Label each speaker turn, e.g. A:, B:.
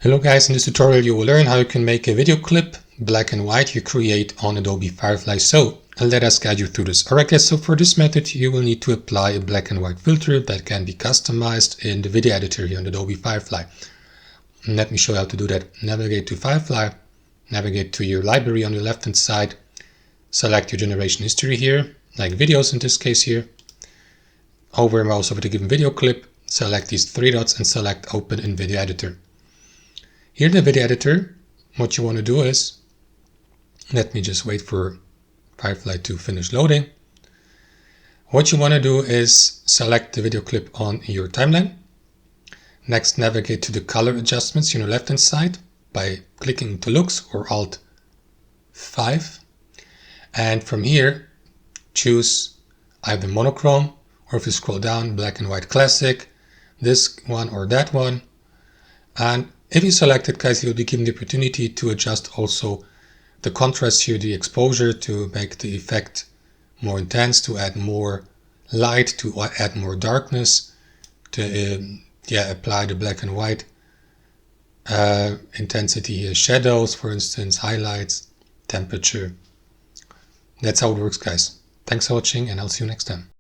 A: Hello guys, in this tutorial you will learn how you can make a video clip, black and white, you create on Adobe Firefly. So let us guide you through this. Alright guys, so for this method you will need to apply a black and white filter that can be customized in the video editor here on Adobe Firefly. Let me show you how to do that. Navigate to Firefly, navigate to your library on the left hand side, select your generation history here, like videos in this case here. Hover mouse over the given video clip, select these three dots and select Open in Video Editor. Here in the video editor, what you want to do is, let me just wait for Firefly to finish loading. What you want to do is select the video clip on your timeline. Next, navigate to the color adjustments on the left hand side by clicking to Looks or Alt 5. And from here, choose either monochrome, or if you scroll down, black and white classic, this one or that one. And if you select it, guys, you'll be given the opportunity to adjust also the contrast here, the exposure, to make the effect more intense, to add more light, to add more darkness, to apply the black and white intensity here, shadows, for instance, highlights, temperature. That's how it works, guys. Thanks for watching, and I'll see you next time.